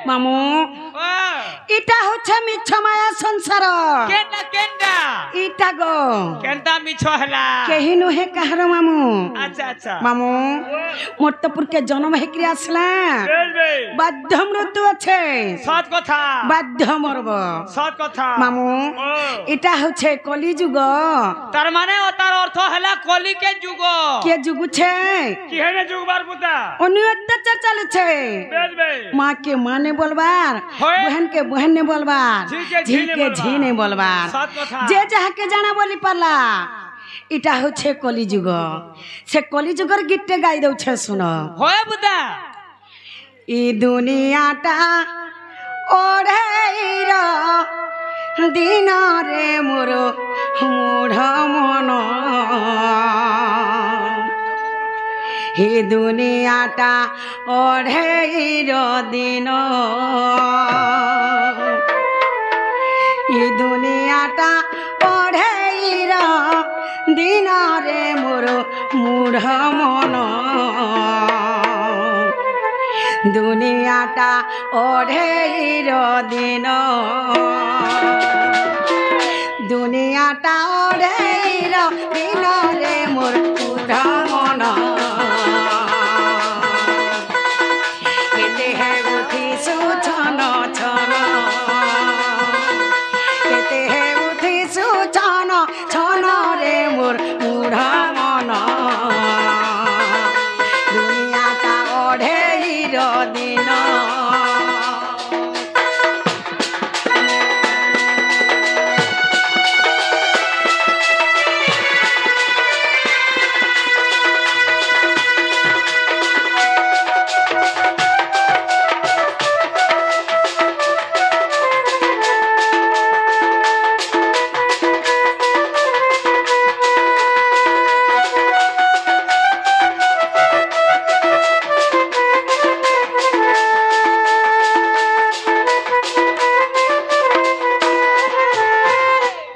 মামু এটা হচ্ছে মিছ মায়া সংসার কেনটা কেনটা ইটা গো কেনটা মিছ হেলা কেহি নুহে কাহার মামু আচ্ছা আচ্ছা মামু মর্তপুরকে জন্ম হেকরি আসলা বাধ্য মৃত্যু আছে সৎ কথা বাধ্য মরব সৎ কথা মামু এটা হচ্ছে কলি যুগ তার মানে তার অর্থ হেলা কলিকে যুগ কে যুগুছে কি হেনে যুগবার বুতা অন্য অত্যাচার চালছে মা কে মানে বলবার বহন কে বহন ने বলবার ঝিকে ঝিনে বলবার যে যাহাকে জানা বলি পারলা এটা হচ্ছে কলিযুগ সে কলিযুগের গীতটা গাই দউছে শুনো হয় বুদা ই দুনিয়াটা ওড়েইর দিন রে মোর মূঢ় মন হে দুনিয়াটা ওড়েইর দিন ই দুনিয়াটা ওড়েইর দিন রে মোর মূঢ় মন দুনিয়াটা ওড়েইর দিন দুনিয়াটা ওড়েইর দিন রে মোর মূঢ় মন কেতে হে উঠিছু ছন ছন কেতে হে উঠিছু ছন ছন রে মোর মূঢ় মন দুনিয়াটা ওড়েইর দিন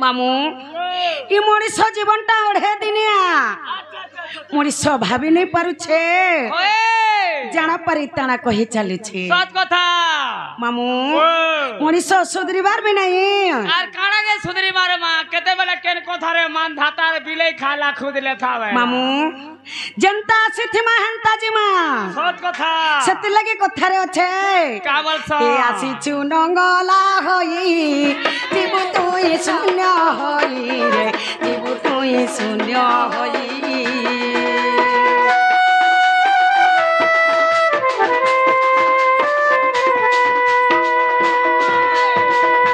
মামু ই মଣିষ জীবনটা ওড়ে দিনিয়া মଣିষ ভাবি নাই পারুছে জানা পারি তানা কহি চালিছে সৎ কথা মামু মଣିষ সুধরিবার বি নাই আর কানা গে সুধরিবার মা কেতে বেলা কেন কথারে মান ধাতার বিলেই খালা খুদলে থাবে মামু জনতা সিথিমা হেন্তা জিমা সৎ কথা সেতি লাগি কথারে আছে কা বলছ এ আসিছু নঙ্গলা হই জীব তুই শূন্য হই রে জীব তুই শূন্য হই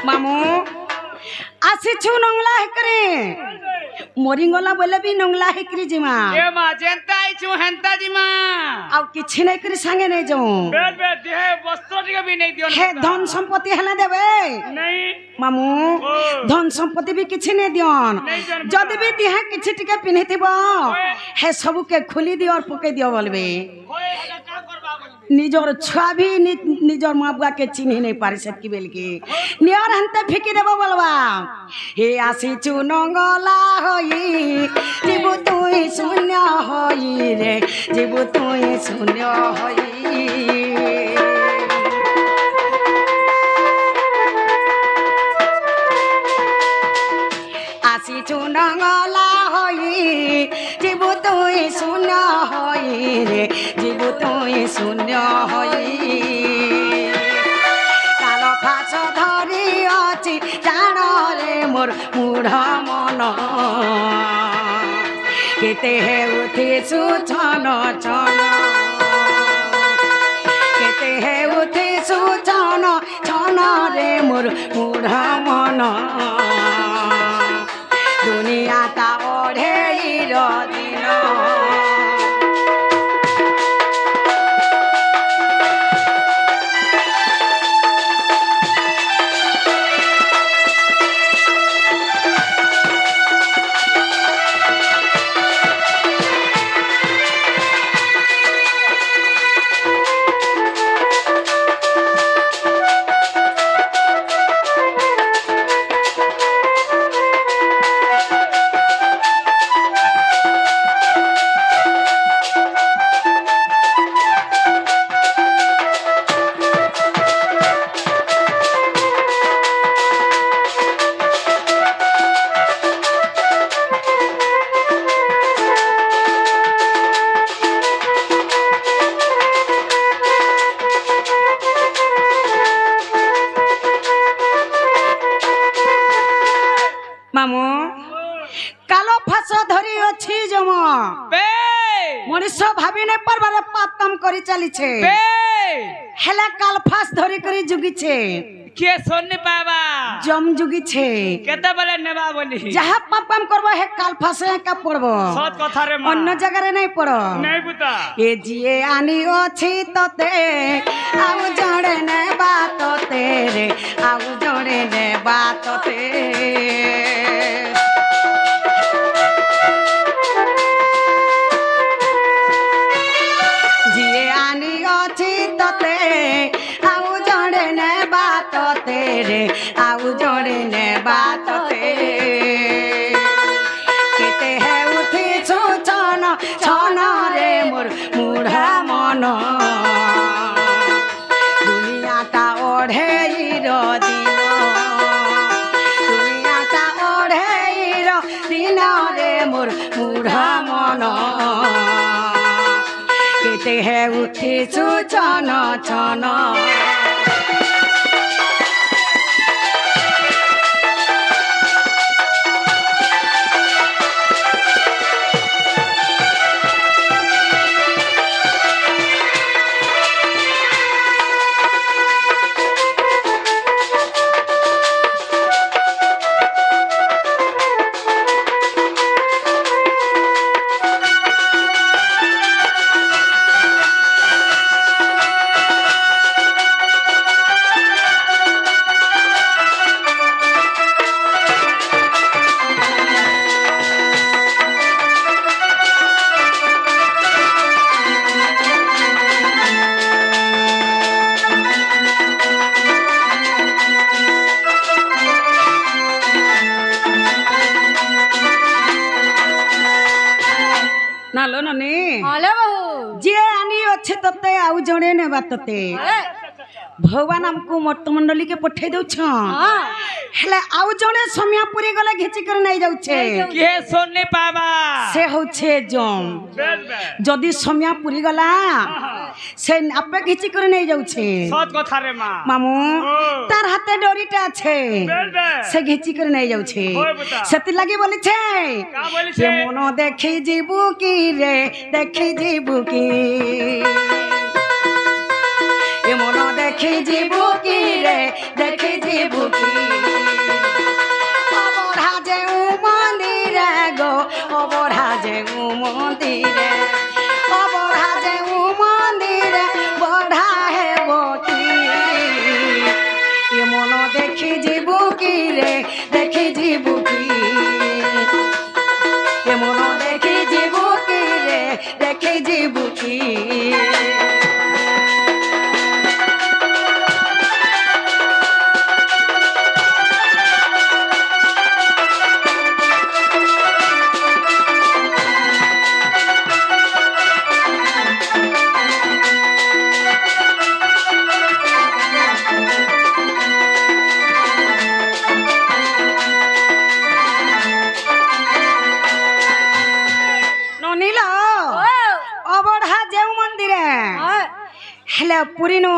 মামু আসিছু নংলা হেকরে মরিঙ্গলা বলে বি নংলা হেকরি জিমা এ মা জেনতা আইছু হেনতা জিমা আউ কিছু নাই করে সাঙ্গে নাই যাও বেল বে দেহে বস্ত্র টিকে বি নাই দিও হে ধন সম্পত্তি হেলা দেবে নাই মামু ধন সম্পত্তি বি কিছু নাই দিয়ন যদি বি দিহা কিছু টিকে পিনিথিব হে সবুকে খুলি দিও আর পকে দিও বলবে ওই হেলা কা করবা বলবি নিজর ছুয়া ভি নিজর মা বুয়াকে চিনি নাই পারি সেতকি বেলকি নিয়র হানতে ফিকি দেব বলবা হে আসিছু নঙ্গলা হই জীব তুই শূন্য হই রে জীব তুই শূন্য হই আসিছু নঙ্গলা হই জীব তুই শূন্য হই রে জীব তুই শূন্য হই কাল ফাঁস ধরি অছি জান রে মোর মূঢ় মন কেতে হে উঠিছু ছন ছন কেতে হে উঠিছু ছন ছন রে মোর মূঢ় মন দুনিয়াটা ওড়েইর দিন মনুষ্য ভাবি নাই পারবারে পাপ কাম করি চালিছে হেলা কালফাস ধরি করি জুগিছে কে শুননি পাবা জম জুগিছে কেতে বলে নেবা বলি যাহা পাপ কাম করবো হে কালফাসে একা পড়বো সৎ কথা রে মা অন্য জায়গায় নাই পড়ো নাই বুতা এ জিয়ে আনি অছি ততে আউ জড়ে নেবা ততে রে আউ জড়ে নেবা ততে জিয়ে আনি অছি ততে আউ জড়ে নেবা ততে রে আউ জড়ে নেবা ততে কেতে হে উঠিছু ছন ছন রে মোর মুঢ়া মন দুনিয়াটা ওঢ়েইর দিন দুনিয়াটা ওঢ়েইর দিন রে মোর মুঢ়া মন কেতে হে উঠিছু ছন ছন নালো ননি হ্যালো বাবু যে আনি অছে ততে আউ জনে নেবা ততে ভগবান আমকু মর্তমণ্ডলী কে পঠাই দউছ হেলে আউ জনে সময়া পুরি গলে ঘিচি করে নাই যাউছে কে শুননি পাবা সে হচ্ছে জম যদি সময়া পুরি গলা সে আপে ঘিচি করে নাই যাউছে সৎ কথা রে মা মামু তার হাতে ডরিটা আছে সে ঘিচি করে নাই যাউছে সেতি লাগি বলিছে কা বলিছে যে মন দেখি জিবু কি রে দেখি জিবু কি এ মন দেখি জিবু কি রে দেখি জিবু কি অবঢ়া যে মন্দিরে গো অবঢ়া যে মন্দিরে অবঢ়া যে মন্দিরে বঢ়া হে বকি এ মন দেখি জিবু কি রে দেখি জিবু কি এ মন দেখি জিবু কি রে দেখি জিবু কি ননিল অবঢ়া যেউ মন্দিরে হেলে পুরি নো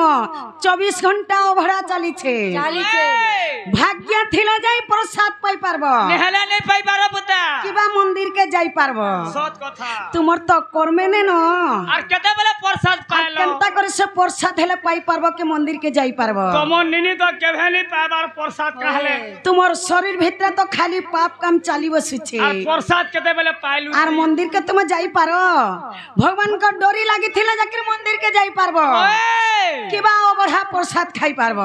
24 ঘন্টা অবঢ়া চালিছে চালিছে ভাগ্য থিলে যাই প্রসাদ পাই পারব নেহলে নাই পাই পারো বুতা কিবা মন্দির কে যাই পারব সৎ কথা তোমার তো কর্মে নে ন আর কেতে বলে প্রসাদ পাইলো কেনতা করে সে প্রসাদ হেলে পাই পারব কে মন্দির কে যাই পারব তোমার নিনি তো কেভেনি পাবার প্রসাদ কাহলে তোমার শরীর ভিতরে তো খালি পাপ কাম চালি বসিছে আর প্রসাদ কেতে বলে পাইলু আর মন্দির কে তুমি যাই পারো ভগবান ক ডরি লাগি থিলে যাকে মন্দির কে যাই পারব কিবা অবঢ়া প্রসাদ খাই পারব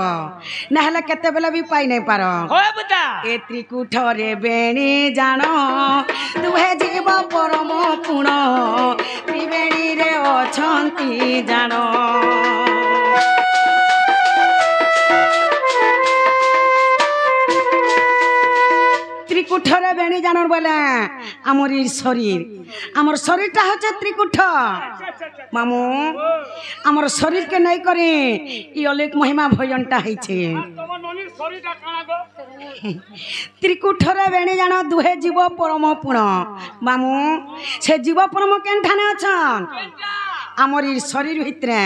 না হলে কেতে বেলা বি পাই নাই পারো হয় বুতা এ ত্রিকুঠরে বেণী জান দুহে জীব পরম পুণ ত্রিবেণী রে অছন্তি জান ত্রিকুঠরে বেণী জানর বলে আমার শরীরটা হচ্ছে ত্রিকুঠ মামু আমার শরীরকে নাই করে ই অলেক মহিমা ভজনটা হয়েছে তোমার ননির শরীরটা কানা গো ত্রিকুঠরে বেণী জান দুহে জীব পরম পুণ মামু সে জীব পরম কেনঠানে অছন আমার শরীর ভিতরে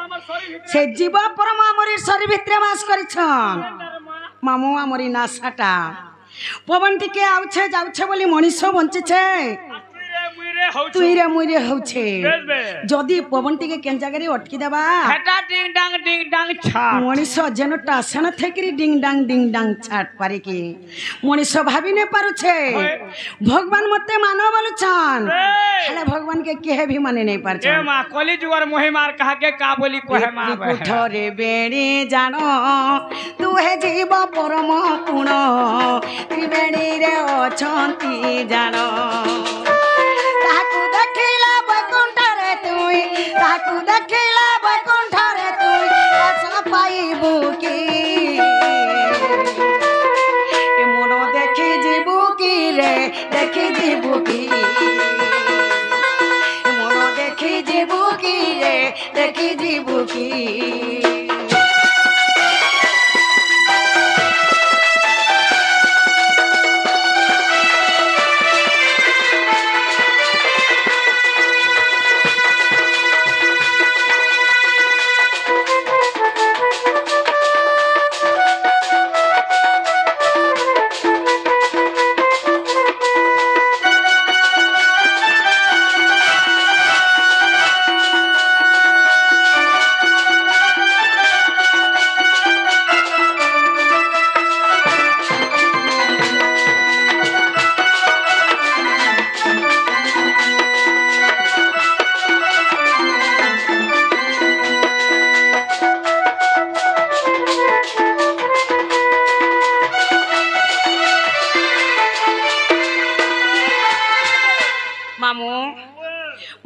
আমার শরীর সে জীব পরম আমার শরীর ভিতরে বাস করেছন মামু আমার নাসাটা পবন টিকে আউছে যাউছে বলি মনিষ বঞ্চিছে তুই রে মুই রে হচ্ছে যদি পবন টিকে কেন জায়গায় অটকি দেবা হেটা ডিং ডাং ছাট মଣିষ যেন টাসন থেকে ডিং ডাং ছাট পারে কি মଣିষ ভাবি নে পারুছে ভগবান মতে মানো বলছন হেলে ভগবান के केहे भी माने नहीं पारछन ए मां कली जुगर महिमार कहा के का बोली कोहे मां कुठरे बेड़ी जानो तू हे जीव परम गुण त्रिवेणी रे अछंती जानो ताकू देखिला बैकुंठ रे तुई ताकू देखिला बैकुंठ रे तुई आशा पाइबू की ए मोनो देखि जीवू की रे देखि जीवू की देखी जीवू की रे देखी जीवू की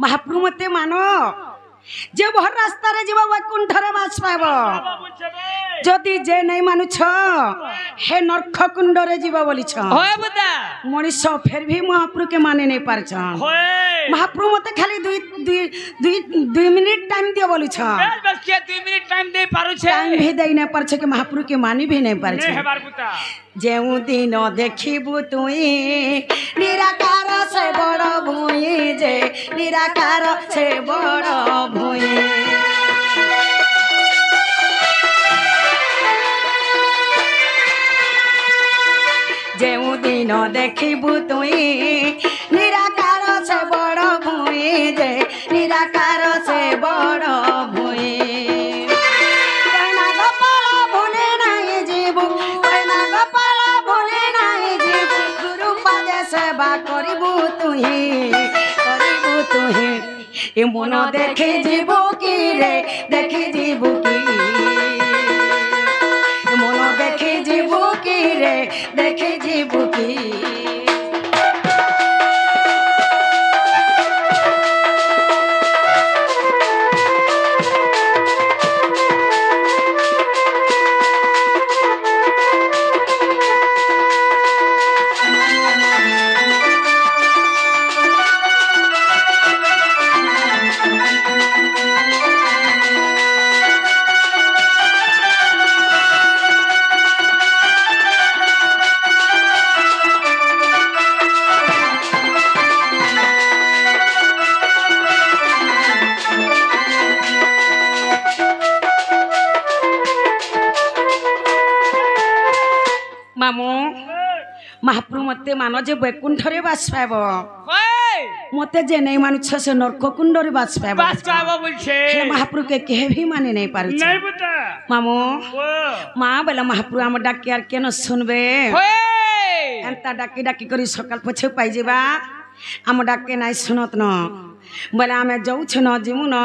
महाप्रभु मते मानो जे भर रास्ता रे जीव वैकुंठ रे बास पाइब जदि जे नहीं मानुछ हे नरक कुंड रे जीव बोली छ होय बुदा मनीष फिर भी महाप्रभु के माने नहीं पार छ महाप्रभु मते खाली दुई मिनिट टाइम दियो बोली छ बस के 2 मिनिट टाइम दे पारु छे टाइम भी दई नहीं पार छ के महाप्रभु के मानी भी नहीं पार छ नहीं हेबार बुता जेउ दिन देखिबु तुई निराकार से बड़ भुई जे निराकार से बड़ भुई जेउ दिन देखिबु तुई निराकार से बड़ भुई जे निराकार से बड़ भुई कना गोपाल भूले नहीं जीवु कना गोपाल भूले नहीं जीवु गुरु पादे सेवा करिबु तुही ए मन देखि जीवु की रे देखि जीवु की मन देखि जीवु की रे देखि जीवु की महाप्रभु मते मानो जे वैकुंठ रे बास पाइब मते जे नहीं मानु छ से नरक कुंड रे बास पाइब बोलछे हे महाप्रभु के केहे भी माने नहीं पारु छ नहीं बता मामू मां बोला महाप्रभु हम डाकी आर केन सुनबे एंता डाकी डाकी करी सकाल पछे पाई जेबा हम डाके नहीं सुनत न बोला हमें जाऊ छ न जिमु न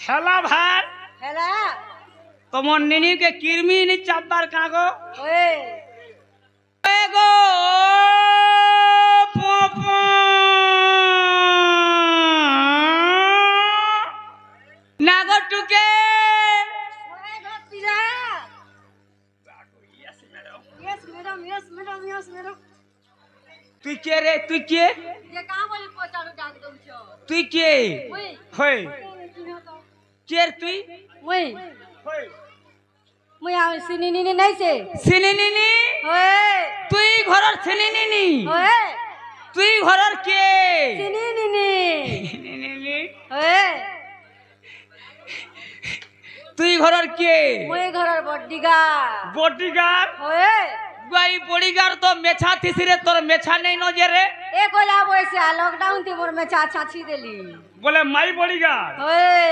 हेला भाई हेला तमन निनी के किरमी नि चाबार कागो एगो पोपो नागटुके तू के रे तू के ये कहां बोली पोचालू डाक दम छो तू के होय केर तू ओए होय मुई आ सिनिनी नहीं से सिनिनी ओए তুই ঘরের সিনিনি ওয়ে তুই ঘরের কে সিনিনি ওয়ে তুই ঘরের কে মই ঘরের বডিগার্ড বডিগার্ড ওয়ে गुआई बॉडीगार्ड तो मेछा थिसी रे तोर मेछा नहीं न जे रे ए कोला बोइसे लॉकडाउन थी मोर में चाचा छी देली बोले माई बॉडीगार्ड ओए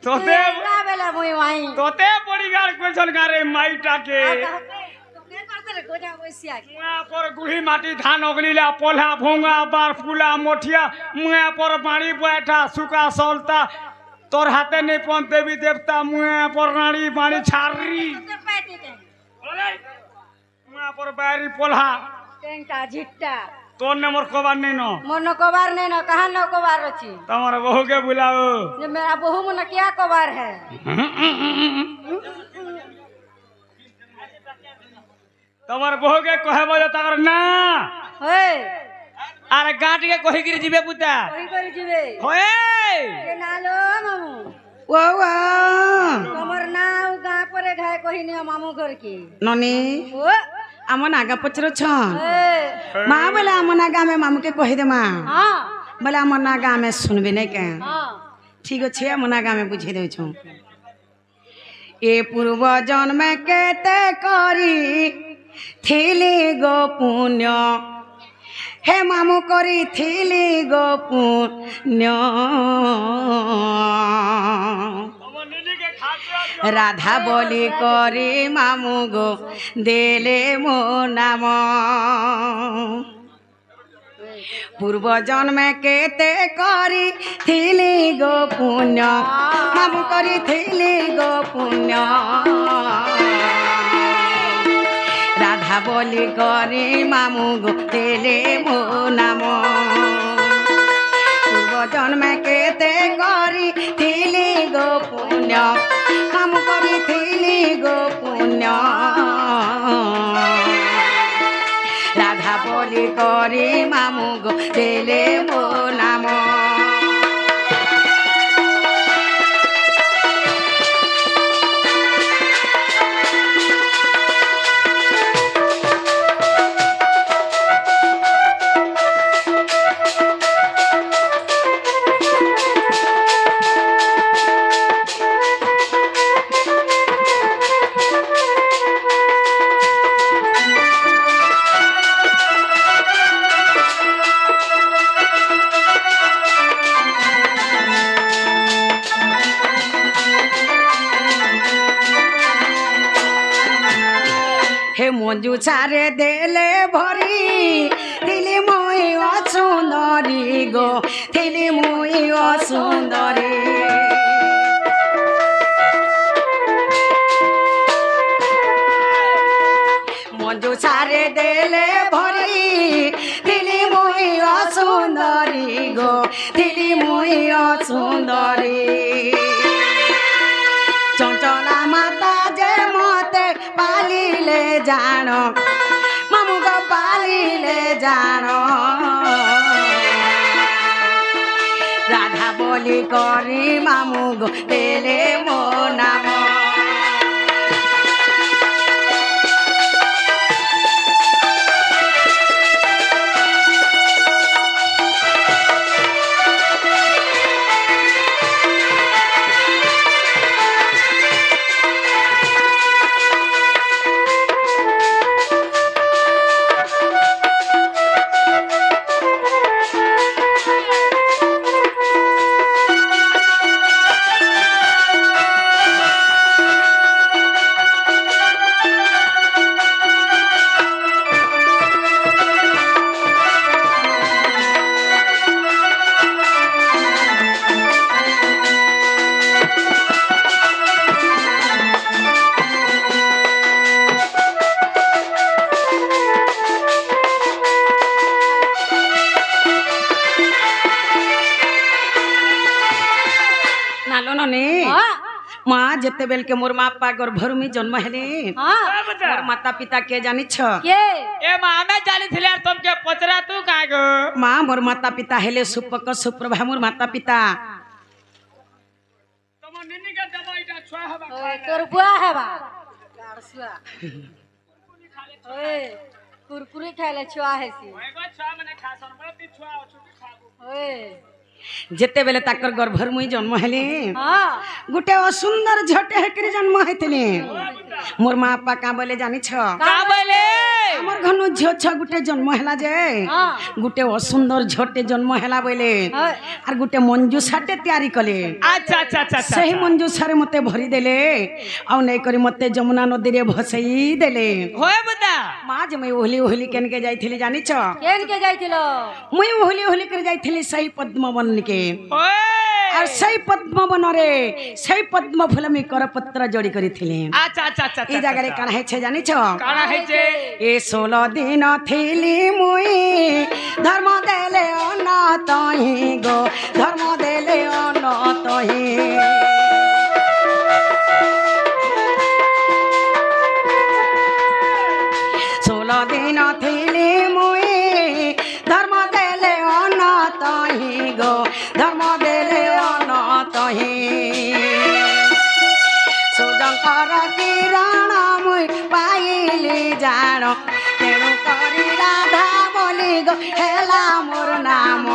तोते ना बेला मुई वाई तोते बॉडीगार्ड क्वेश्चन करे माई टाके तो के करते रे कोला बोइसे मुआ पर गुही माटी धान ओगलीला पोला भोंगा बार फूला मोठिया मुआ पर बाणी बैठा सुका सौलता तोर हाथे नहीं पहुंच देवी देवता मुआ पर नाड़ी बाणी छारी मुआ पर बारी पोला टेंटा झिट्टा तोर ने मोर कोबार नहीं नो मोर कोबार नहीं न कहां न कोबार रची तमर बहू के बुलाओ ये मेरा बहू मन क्या कोबार है तमर बहू के कहे बोले तकर ना ओए अरे गांठ के कहि गिर जीवे पुता कोई कर जीवे होए के नालो मामू वाह तमर नाउ गा परे घाय कहि ने मामू घर की ननी ओ आम नागा पचर छन ए माँ बोले आम नागा में मामू के कही दे माँ हां बोले आम नागा में सुनबे नहीं के हां ठीक अच्छे आम नागा में बुझे दे छो ए पूर्व जन्म केते करी थिली गो पुण्य हे मामू करी थिली गो पुण्य राधा बोली करी मामू गो देले मो नाम पूर्व जन्म केते करी थिली गो पुण्य मामू करी थिली गो पुण्य राधा बोली करी मामू गो देले मो नाम पूर्व जन्म केते करी थिली गो पुण्य मामू करी थिली गो पुण्य राधा बोली करी मामू गो देले मो नाम हे मंजू छारे देले भरी थिली मुई असुंदरी गो थिली मुई असुंदरी मंजू छारे देले भरी थिली मुई असुंदरी गो थिली मुई असुंदरी चंचला माता जे मते पालिले जानो मामू को पालिले जानो राधा बोली करी मामू गो देले मो नाम माँ जिते बेल के मोर माँ पा गर्भर में जन्म हेले मोर माता पिता के जानी छ के ए माँ मैं जानी थी यार तुम के पचरा तू काहे गो माँ मोर माता पिता हेले सुपक सुप्रभा मोर माता पिता तुम निन्नी के दवाई दा छुआ हवा ओए तोर बुआ है बा गारसुआ ओए कुरकुरी खाले छुआ है सी ओए गो छुआ मने खा सन बड़ा ती छुआ छुटी खाबो ओए जिते बेले ताकर गर्भर मुई जन्म हेले हां गुटे असुंदर झटे हेकरी जन्म हेतले मोर माँ पा का बोले जानी छ का बोले আমার ঘন ঝিও ছ গুটে জন্ম হেলা যে গুটে অসুন্দর ঝটে জন্ম হেলা বইলে আর গুটে মঞ্জুষাটে তৈরি কলে আচ্ছা আচ্ছা আচ্ছা সেই মঞ্জুষারে মতে ভরি দেলে আউ নাই করে মতে যমুনা নদীরে ভসাই দেলে হয় বুদা মা যে মুই ওহলি ওহলি কেনকে যাইছিলি জানিছ কেনকে যাইছিল মুই ওহলি ওহলি করে যাইছিলি সেই পদ্মবনকে ওই আর সেই পদ্মবনরে সেই পদ্ম ফুল আমি করপত্র জড়ি করিছিলি আচ্ছা আচ্ছা আচ্ছা এই জায়গায় কানা হেছে জানিছ কানা হইছে এ 16 দিন থিলি মুই ধর্ম দেলে অনতহি গো ধর্ম দেলে অনতহি 16 দিন থিলি মুই ধর্ম দেলে অনতহি গো ধর্ম দেলে অনতহি সূর্যঙ্কর কিরণ মুই পাইলি জাণ তেণু করি রাধা বলি গো হেলা মোর নাম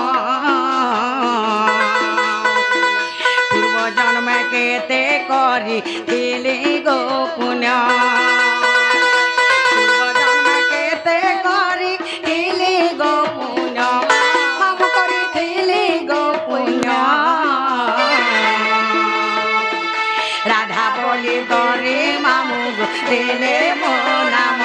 পূর্ব জন্মে কেতে করি দিলি গো পুণ্য পূর্ব জন্মে কেতে করি দিলি গো পুণ্য মাম করি দিলি গো পুণ্য রাধা বলি গরে মামু গো দিলে মো নাম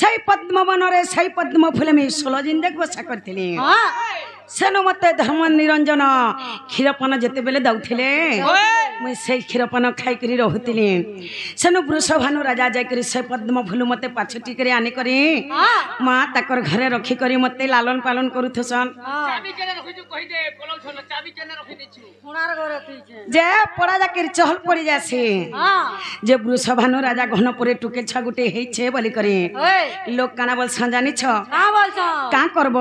সেই পদ্মবনরে সেই পদ্ম ফুলে আমি 16 দিন দেখ বসা করଥିଲି সেন মতে ধর্ম নিরঞ্জন ক্ষীরপান যেতেবেলে দৌଥିଲେ মুই সেই ক্ষীরপান খাইকরি রহুଥିଲି সেন বৃষভানু রাজা যাইকরি সেই পদ্ম ফুল মতে পাছটি করে আনি করি মা তাকর ঘরে রখি করি মতে লালন পালন করুথসন চাবি কেনে রখিছু কই দে পলল ছল চাবি কেনে রখি দিছু সোনার ঘরে থইছে যে পড়া যাকির চহল পড়ি যাছে যে বৃষভানু রাজা ঘনপুরে টুকে ছ গুটে হেইছে বলি করি লোক কানা বলছন জানিছ না বলছ का करब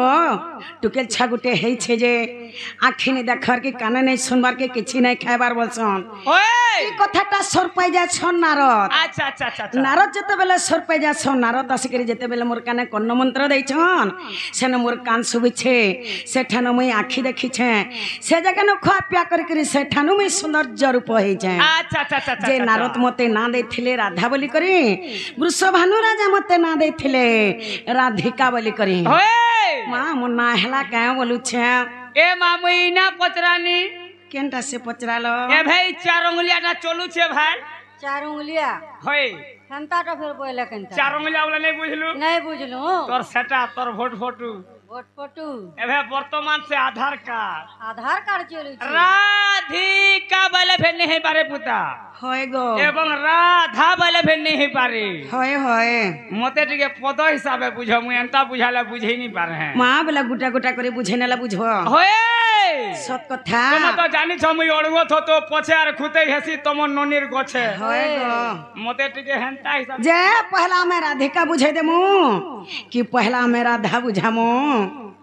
टुकेल छा गुटे हेइछे जे आखि ने देखर के काने नहीं सुनबार के किछि नहीं खाइबार बोलछन ओए ई कथाटा सर पाइ जा छन नारद अच्छा अच्छा अच्छा नारद जते बेले सर पाइ जा छन नारद आसिकरी जते बेले मोर काने कन्न मंत्र दै छन सेन मोर कान सुबिछे सेठान मुई आखि देखि छे से जगह न खा प्या कर करी सेठानु मुई सौंदर्य रूप होई छे अच्छा अच्छा अच्छा जे नारद मते ना दैथिले राधा बोली करी वृषभानु राजा मते ना दैथिले राधिका बोली करी माँ मोर ना हेला क्या बोलू छे ए मामुई ना पचरानी केनटा से पचरालो ए भाई 4 उंगलिया ना चलू छे भाई 4 उंगलिया होय खंता तो फिर बोले खंता 4 उंगलिया वाला नहीं बुझलू नहीं बुझलू तोर सेटा तोर वोट फोटो वोट फोटो ए भाई वर्तमान से आधार कार्ड चलू छे राधिका बोले फिर नहीं पारे पुता होय गो एवं राधा बोले फिर नहीं पारे होय होय मते टिके पद हिसाबे बुझ मु एंता बुझाले बुझै नहीं पारे हैं मां बोला गुटा गुटा करे बुझे नाला बुझो होय सत कथा तुम तो जानि छ मु अड़गो थो तो पछे आर खुतै हेसी तम ननीर गछे होय गो मते टिके हेंता हिसाब जे पहला में राधिका बुझे देमु कि पहला में राधा बुझामु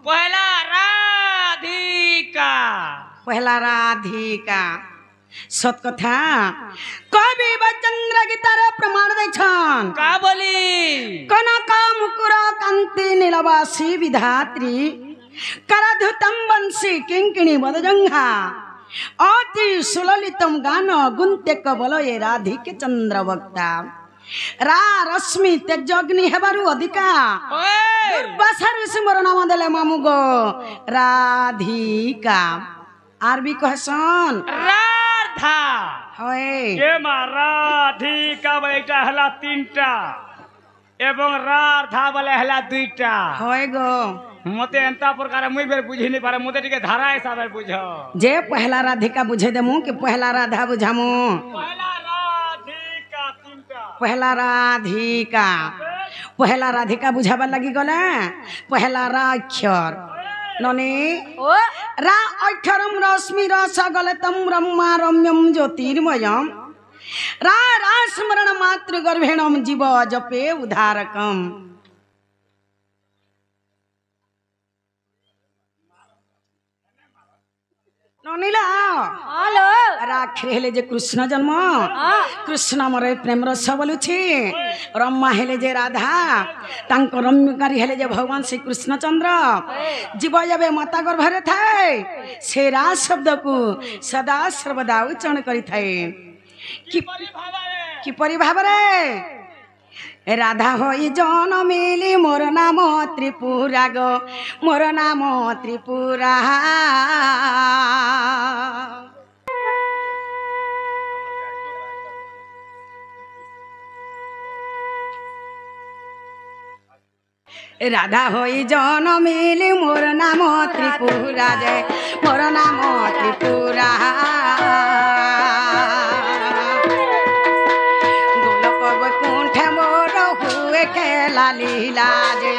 पहला राधिका पहला राधिका सत कथा कवि बचंद्र गीतार प्रमाण दै छन का बोली कनक मुकुर कांति नीलवासी विधात्री करधुतम वंशी किंकिणी बदजंघा अति सुललितम गान गुंते कबल ये राधिके चंद्र वक्ता रा रश्मि तेजग्नि हेबारु अधिका दुर्वासा ऋषि मोर नाम देले मामु गो राधिका आरबी कहसन राधा होय ए मा राधिका बेटा हला तीनटा এবং রাধা বলে হেলা দুইটা হয় গো মতে এন্তা প্রকার মুই বের বুঝি নি পারে মতে টিকে ধারা হিসাবে বুঝ যে পহला राधिका बुझे देमु कि पहला राधा बुझामु পয়লা রাধিকা তিনটা पहला राधिका पहला राधिका बुझाबा लगी गले पहला राक्षर ननी ओ रा अक्षरम रश्मि रस गलतम ब्रह्मा रम्यम ज्योतिर्मयम रा रा स्मरण मात्र गर्भेणम जीव जपे उद्धारकम ननीला हेलो राक्षर हेले जे कृष्ण जन्म कृष्ण मरे प्रेम रस बोलुछि रम्मा हेले जे राधा तांको रम्यकारी हेले जे भगवान श्री कृष्णचंद्र जीव जबे माता गर्भरे थाए से राज शब्द को सदा सर्वदा उच्चारण करि थाए किपरि भाबरे राधा होई जनमिली मोर नाम त्रिपुरा गो मोर नाम त्रिपुरा राधा होई जनमिली मोर नाम त्रिपुरा जय मोर नाम त्रिपुरा खेला लीला जे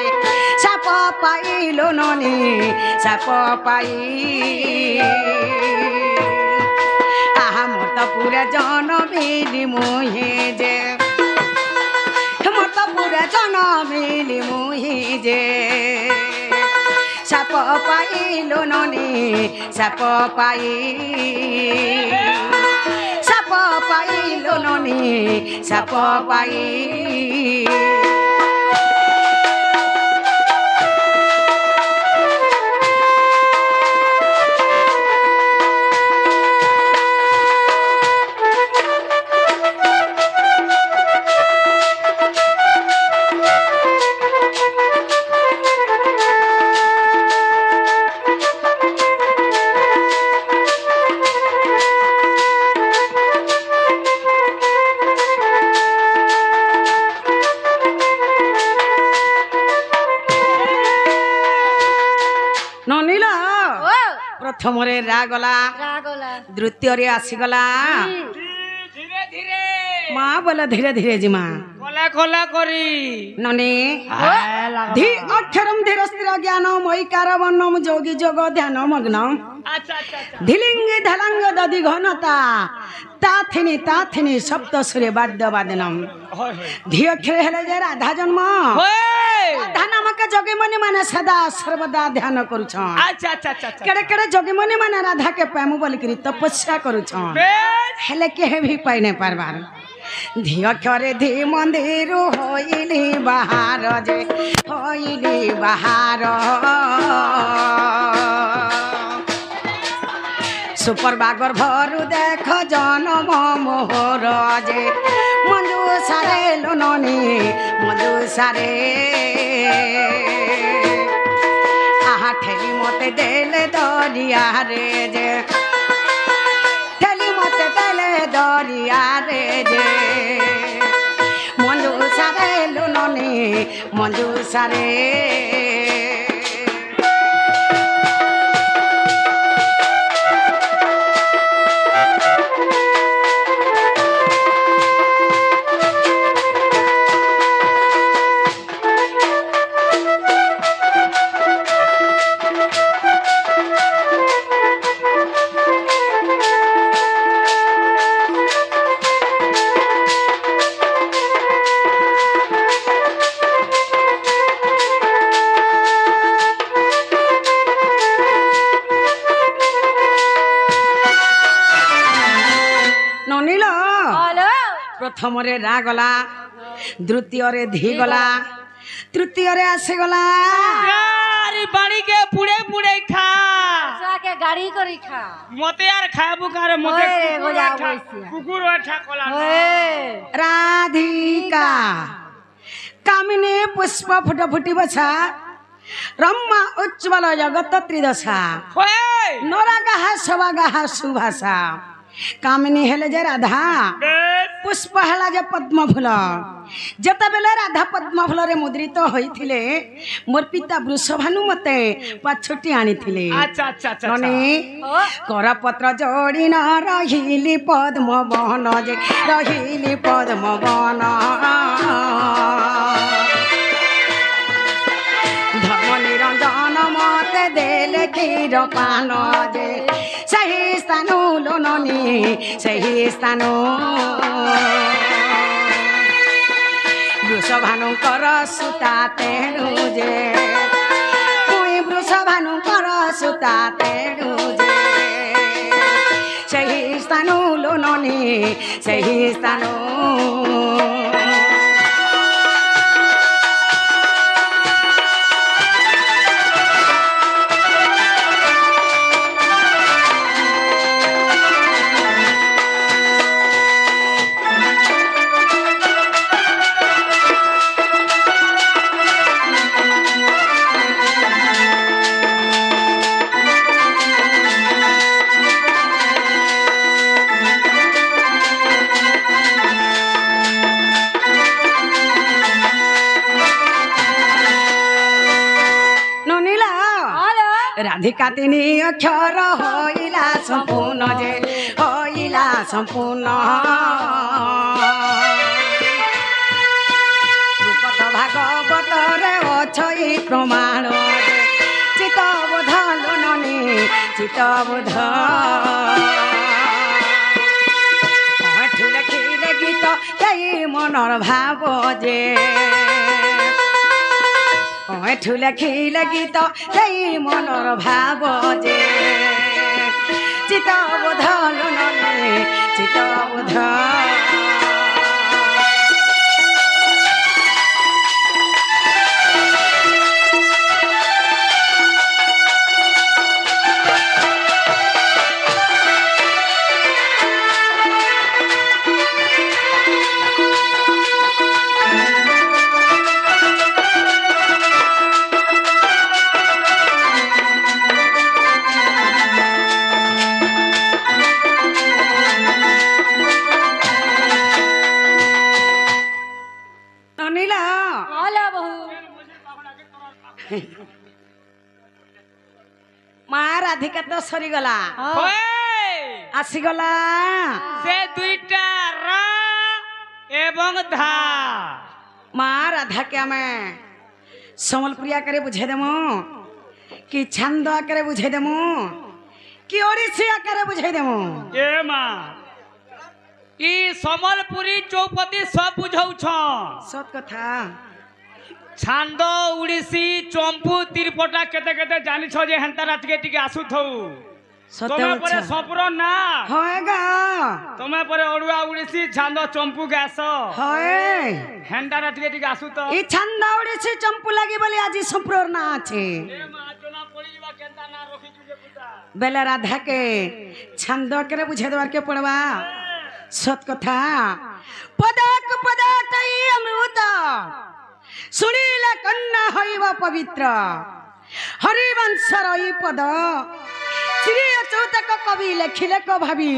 साप पाइलो ननी साप पाई आहा मोर त पूरा जनमिली मुहे जे मोर त पूरा जनमिली मुहे जे साप पाइलो ननी साप पाई साप पाइलो ननी साप पाई प्रथम रागला रागला द्वितीय आसीगला ধীরে ধীরে माँ बोला धीरे धीरे जी माँ কলা কলা করি ननी धी अक्षरम धीर स्थिर ज्ञान मयिकार वर्णम जोगी जोग ध्यान मग्नम আচ্ছা আচ্ছা আচ্ছা धिलिंग धलंग दधि घनता ताथिनी सप्त सूर्य वाद्य वादनम হয় হয় धी अक्षर हेले जे राधा जन्म হয় राधा नामक जोगी मुनि माने सदा सर्वदा ध्यान करुछन আচ্ছা আচ্ছা আচ্ছা আচ্ছা केड़े केड़े जोगी मुनि माने राधा के प्रेम बोल करी तपस्या करुछन বেশ हेले के भी पाई नहीं पारबार धी अक्षरे धी मंदिर होइली बाहर जे होइली बाहर सुपर बागर भरु देख जनम मोहर जे मंजू सारे लोननी मंजू सारे आहा ठेली मते देले दरिया रे जे ठेली मते देले दरिया रे जे मंजू सारे लोननी मंजू सारे प्रथम रागला द्वितीय धी गला तृतीय आसीगला আরে বাড়ি কে পুড়ে পুড়ে খা के गाड़ी करी खा মতে আর খাবো কারে মতে ওই, কুকুর গোজা ওঠা, বইছিয়া। কুকুর ওঠা কলা राधिका कामिनी पुष्प फुट फुटी बछा रम्मा उज्ज्वल जगत त्रिदशा হয় नोरा गाहा सवा गाहा सुभाषा कामिनी हेले जे राधा বেশ पुष्प हला जे पद्म फूल जत बेले राधा पद्म फूल रे मुद्रित होइथिले मोर पिता वृषभानु मते पाछोटी आनिथिले अच्छा अच्छा अच्छा ननी कर पत्र जोड़ी न रहिली पद्म बन जे रहिली पद्म बन धर्म निरंजन मते देले क्षीर पान जे सही स्थान लोननी सही स्थान वृषभानुकर सुता तेणु जे मुई वृषभानुकर सुता तेणु जे सही स्थान लोननी सही स्थान राधिका तिनी अक्षर होइला सम्पूर्ण जे होइला सम्पूर्ण रूपत भागवत रे अछई प्रमाण चित्तबोध लोननी चित्तबोध ठुले खिले गीत त्यही मनर भाव जे ठुले खिले गीत त्यही मनर भाव जे चित्तबोध लोननी चित्तबोध माँ राधिका तो सरीगला आसीगला से दुईटा रा एवं धा माँ राधा के आमे सम्बलपुरी आकारे बुझे देमु कि छंद आकारे बुझे देमु कि ओडिसी आकारे बुझे देमु ए माँ ई सम्बलपुरी चौपदी सब बुझौ छ सत कथा छांद उड़ीसी चंपू तिरपटा केते केते जानि छ जे हंता रात के टिके आसु थौ तमे परे सपुर ना होएगा तमे परे ओडुआ उड़ीसी छांद चंपू गास होए हंता रात के टिके आसु तो ई छंद उड़ीसी चंपू लागि बोले आज संपुर ना छे ए मा जना पड़ी जीवा केंता ना रखी जुजे पुता बेला राधा के छंद करे बुझे देवार के पड़वा सत कथा पदक पदकई अमृत सुनीले कन्या हईब पवित्र हरिवंश रही पद श्री चौतक कवि लेखिले को भावी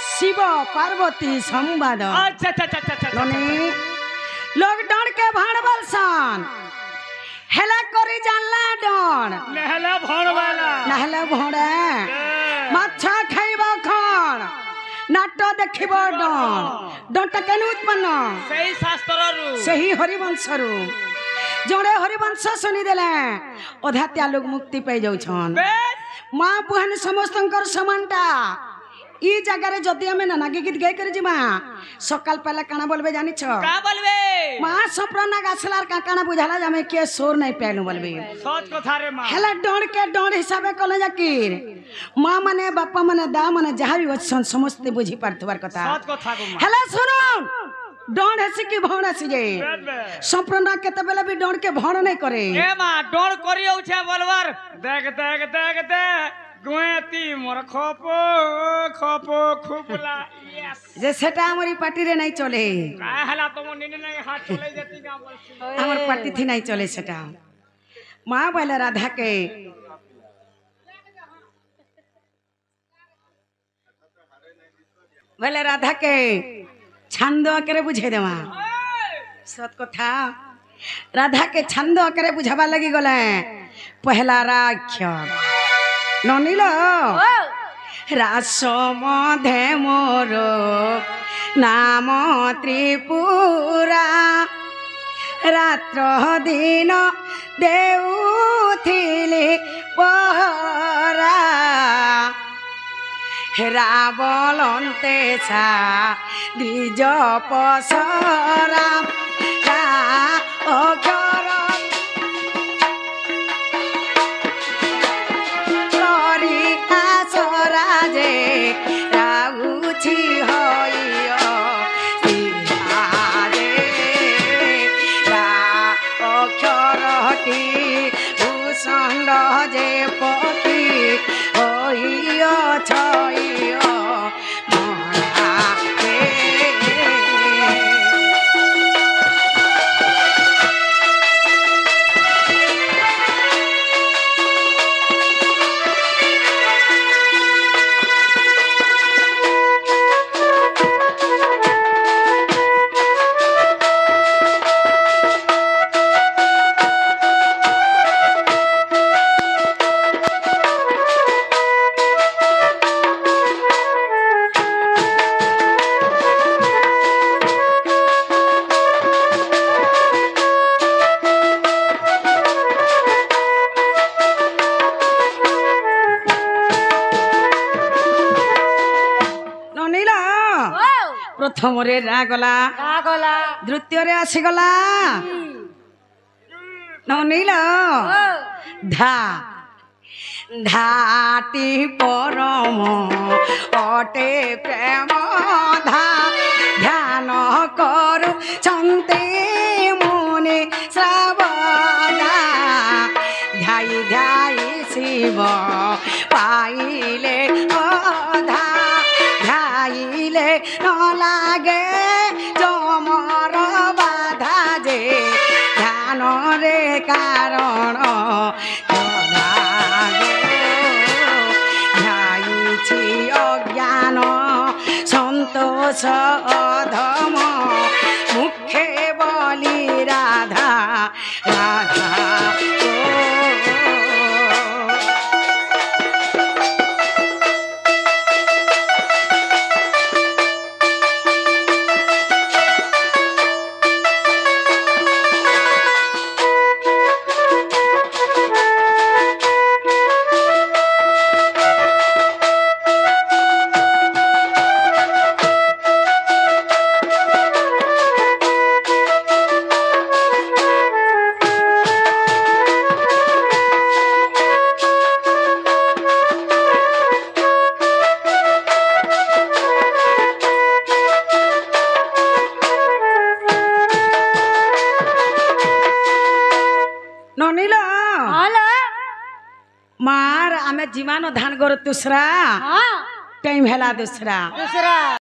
शिव पार्वती संवाद अच्छा अच्छा अच्छा अच्छा लोग डर के भाड़ बलसान हेला करी जानला डर नहला भण वाला नहला भणे माछा खाइब खण नाट देखिब डर डरटा केन उत्पन्न सही शास्त्र रु सही हरिवंश रु जोड़े हरिवंश सुनी देले अधात्या लोग मुक्ति पाई जाउछन मां बुहान समस्तंकर समानता ई जगह रे जदी हमें नागी गीत गाय कर जिमा सकाल पहले काना बोलबे जानि छ का बोलबे मां सप्रना गासलार का काना बुझाला जामे के सोर नहीं पेनु बोलबे सच कथा रे मां हेला डोड़ के डोड़ हिसाबे कले जाकीर मां माने बापा माने दा माने जहां भी वचन समस्त बुझी पारथवार कथा सच कथा गो मां हेला सुन डोड़ हसी की भौण हसी जे सप्रना केते बेला भी डोड़ के भौण नहीं करे ए मां डोड़ करियो छे बोलवार देख देख देख दे गुएती मोर खपो खपो खुबला यस जे सेटा हमरी पार्टी रे नहीं चले का हला तुम निने नहीं हाथ चले जती का बोल हमर पार्टी थी नहीं चले सेटा मां बोले राधा के बोले राधा के छंद करे बुझे देवा सत कथा राधा के छंद करे बुझावा लगी गले पहला राक्षर ननील रास मधे मोर नाम त्रिपुरा रात्र दिन देउथिले पहरा रावलन्ते सा द्विज पसरा अगर करी आसराजे राउछि हइय सिहारे रा अक्षरटी भूषण्ड जे पक्षी हइय छइय प्रथम रे रागला द्वितीय रे आसीगला ननील धा धाटी परम अटे प्रेम धा ध्यान करू चंते मुनि श्रवणा ध्याई ध्याई शिव पाइले अधा ध्याइले न लागे जमर बाधा जे ध्यान रे कारण ध्याइछि अज्ञान संतोष अधम मुखे बलि राधा राधा मार आमे जीवानो धान गोर दूसरा टाइम हेला दूसरा